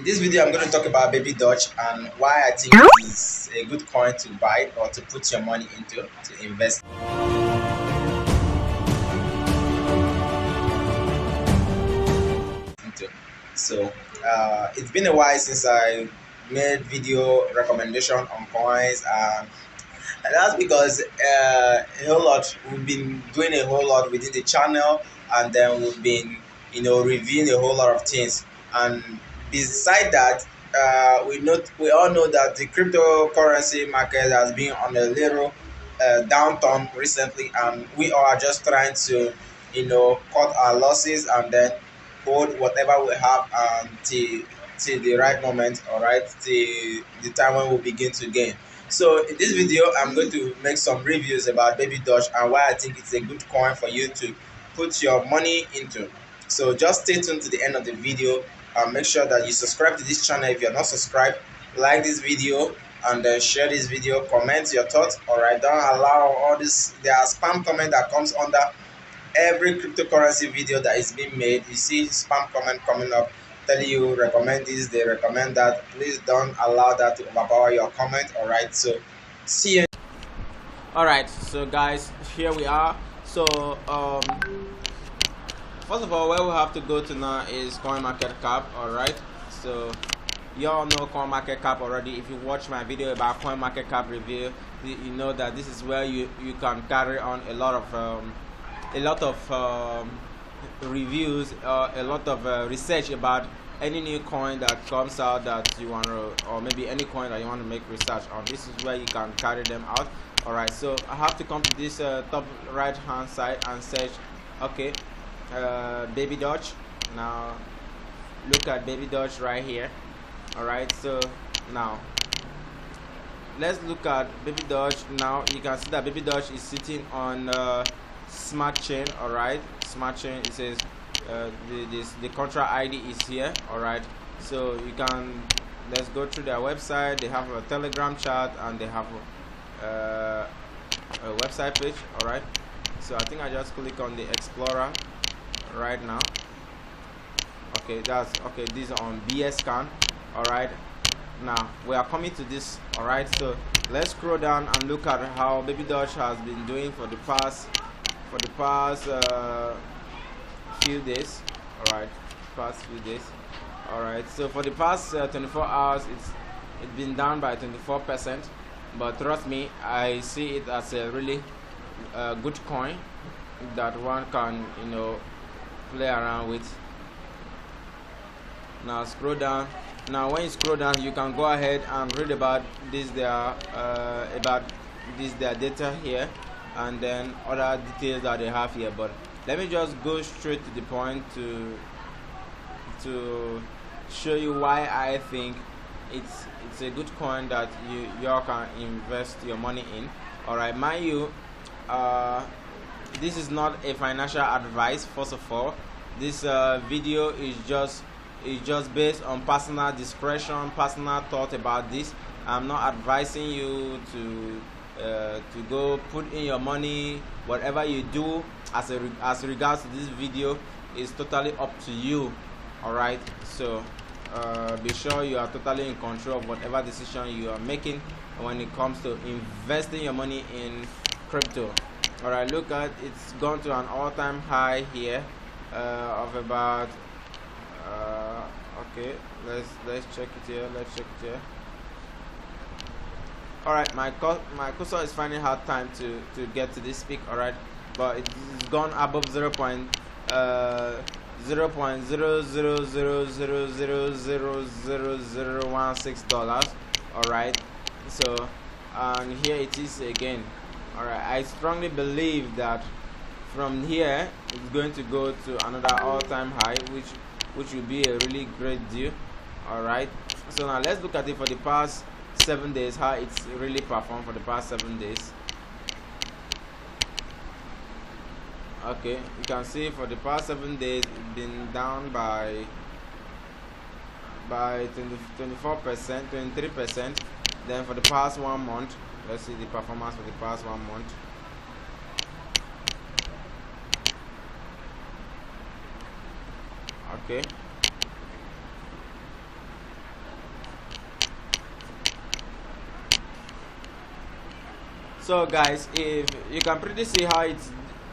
this video I'm going to talk about Babydoge and why I think it is a good coin to buy or to put your money into, to invest into. So it's been a while since I made video recommendation on coins, and that's because a whole lot we've been doing a whole lot within the channel, and then we've been reviewing a whole lot of things. And beside that, we all know that the cryptocurrency market has been on a little downturn recently, and we are just trying to cut our losses and then hold whatever we have till the right moment, all right, till the time when we begin to gain. So in this video, I'm going to make some reviews about Babydoge and why I think it's a good coin for you to put your money into. So just stay tuned to the end of the video, and make sure that you subscribe to this channel if you're not subscribed. Like this video and then share this video. Comment your thoughts. All right, don't allow all this. There are spam comment that comes under every cryptocurrency video that is being made. You see spam comment coming up telling you recommend this, they recommend that. Please don't allow that to overpower your comment. All right, so see you. All right, so guys, here we are. So first of all, where we have to go to now is coin market cap. All right, so you all know coin market cap already. If you watch my video about coin market cap review, you know that this is where you can carry on a lot of reviews, a lot of research about any new coin that comes out that you want to, or maybe any coin that you want to make research on. This is where you can carry them out. All right, so I have to come to this top right hand side and search, okay, Babydoge. Now look at Babydoge right here. All right, so now let's look at Babydoge. Now you can see that Babydoge is sitting on smart chain. All right, smart chain. It says the contra ID is here. All right, so you can, let's go through their website. They have a Telegram chat and they have a website page. All right, so I think I just click on the Explorer right now. Okay, that's okay. This is on BS scan. All right, now we are coming to this. All right, so let's scroll down and look at how Babydoge has been doing for the past few days. All right, all right, so for the past 24 hours it's been down by 24%, but trust me, I see it as a really good coin that one can play around with. Now scroll down. Now when you scroll down, you can go ahead and read about this their data here, and then other details that they have here. But let me just go straight to the point to show you why I think it's a good coin that you can invest your money in. All right, mind you, this is not a financial advice. First of all, this video is just based on personal discretion, personal thought about this. I'm not advising you to go put in your money. Whatever you do as regards to this video is totally up to you. All right, so be sure you are totally in control of whatever decision you are making when it comes to investing your money in crypto. All right, look at, it's gone to an all-time high here of about okay, let's check it here. All right, my cursor is finding hard time to get to this peak. All right, but it's gone above 0.00000000016 dollars. All right, so and here it is again. All right, I strongly believe that from here it's going to go to another all-time high, which will be a really great deal. All right, so now let's look at it for the past 7 days, how it's really performed for the past 7 days. Okay, you can see for the past 7 days it's been down by 24%, 23%. Then for the past 1 month, let's see the performance for the past 1 month. Okay, So guys, if you can pretty see how it's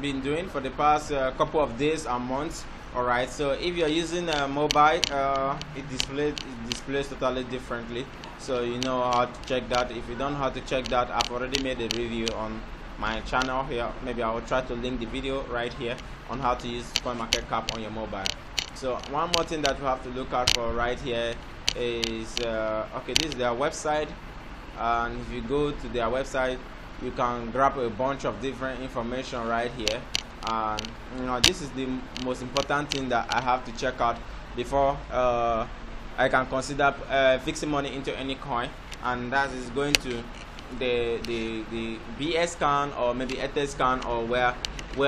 been doing for the past couple of days and months. All right, so if you're using a mobile, it displays totally differently, so you know how to check that. If you don't know how to check that, I've already made a review on my channel here. Maybe I will try to link the video right here on how to use CoinMarketCap on your mobile. So one more thing that we have to look out for right here is okay, this is their website, and if you go to their website, you can grab a bunch of different information right here. And you know, this is the most important thing that I have to check out before I can consider fixing money into any coin, and that is going to the BS scan or maybe ETH scan, or where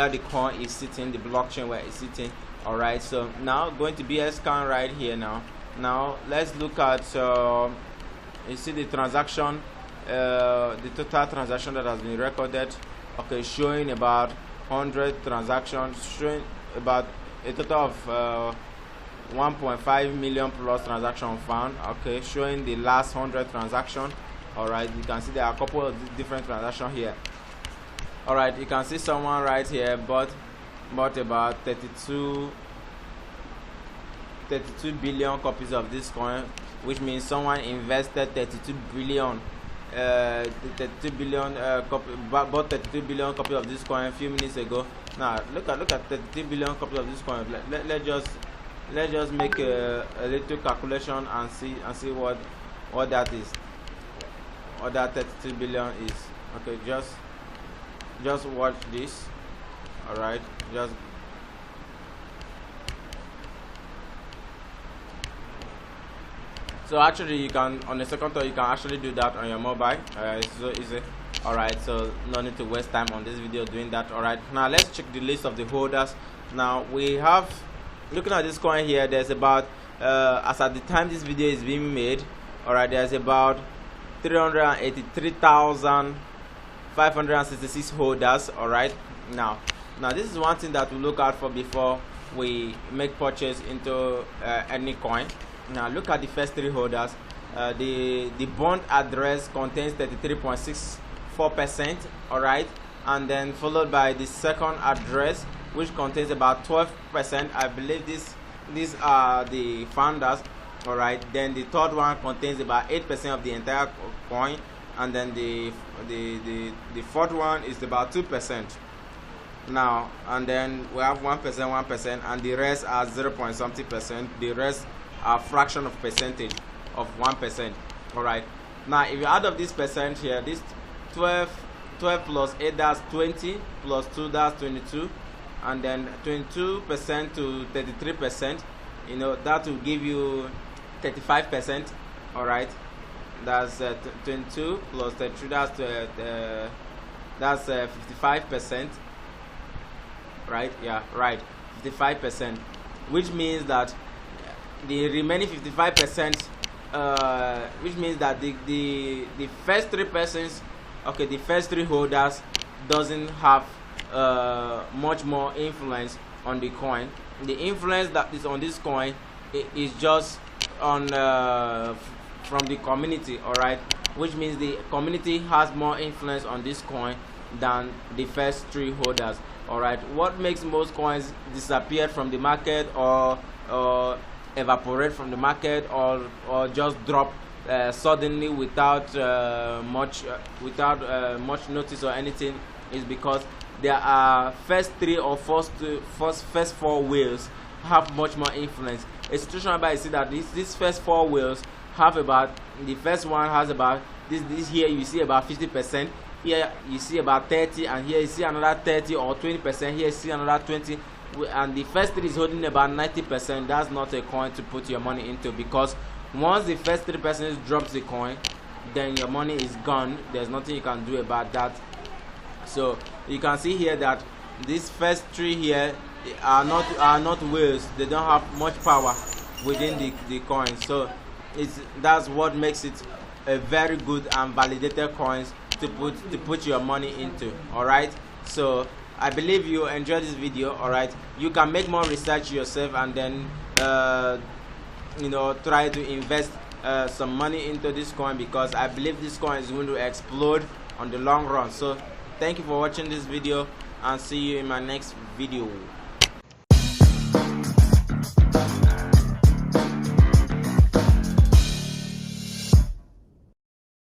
the coin is sitting, the blockchain where it's sitting. All right, so now going to BS scan right here. Now let's look at you see the transaction, the total transaction that has been recorded. Okay, showing about 100 transactions, showing about a total of 1.5 million plus transaction found. Okay, showing the last 100 transaction. All right, you can see there are a couple of different transactions here. All right, you can see someone right here bought about 32 billion copies of this coin, which means someone invested 32 billion bought 32 billion copies of this coin a few minutes ago. Now look at 32 billion copies of this coin. Let's just make a little calculation and see what that is, what that 32 billion is. Okay, just watch this. All right, just so actually you can, on the second thought, you can actually do that on your mobile. It's so easy. All right, so no need to waste time on this video doing that. All right, now let's check the list of the holders. Now we have, looking at this coin here, there's about as at the time this video is being made, all right, there's about 383,566 holders. All right, now this is one thing that we look out for before we make purchase into any coin. Now look at the first three holders. The bond address contains 33.64%. all right, and then followed by the second address, which contains about 12%. I believe these are the founders. All right, then the third one contains about 8% of the entire coin, and then the fourth one is about 2%. Now, and then we have 1%, and the rest are 0. something%. The rest a fraction of percentage of 1%. all right, now if you add up this percent here, this 12 plus 8, that's 20, plus 2, that's 22, and then 22% to 33%, you know, that will give you 35%. all right, that's 22 plus 33, that's 55%. right, yeah, right, 55%, which means that the remaining 55%, which means that the first three persons, okay, the first three holders doesn't have much more influence on the coin. The influence that is on this coin is just on from the community. all right, which means the community has more influence on this coin than the first three holders. all right, what makes most coins disappear from the market, or evaporate from the market, or just drop suddenly without much notice or anything, is because there are first three or first four whales have much more influence. A situation whereby you see that these first four whales have about, the first one has about this here you see about 50%, here you see about 30, and here you see another 30 or 20%, here you see another 20, and the first three is holding about 90%. That's not a coin to put your money into, because once the first three persons drops the coin, then your money is gone. There's nothing you can do about that. So you can see here that these first three here are not whales. They don't have much power within the coin. So that's what makes it a very good and validated coins to put your money into. all right, so I believe you enjoyed this video. all right, you can make more research yourself, and then you know, try to invest some money into this coin, because I believe this coin is going to explode on the long run. So thank you for watching this video, and see you in my next video.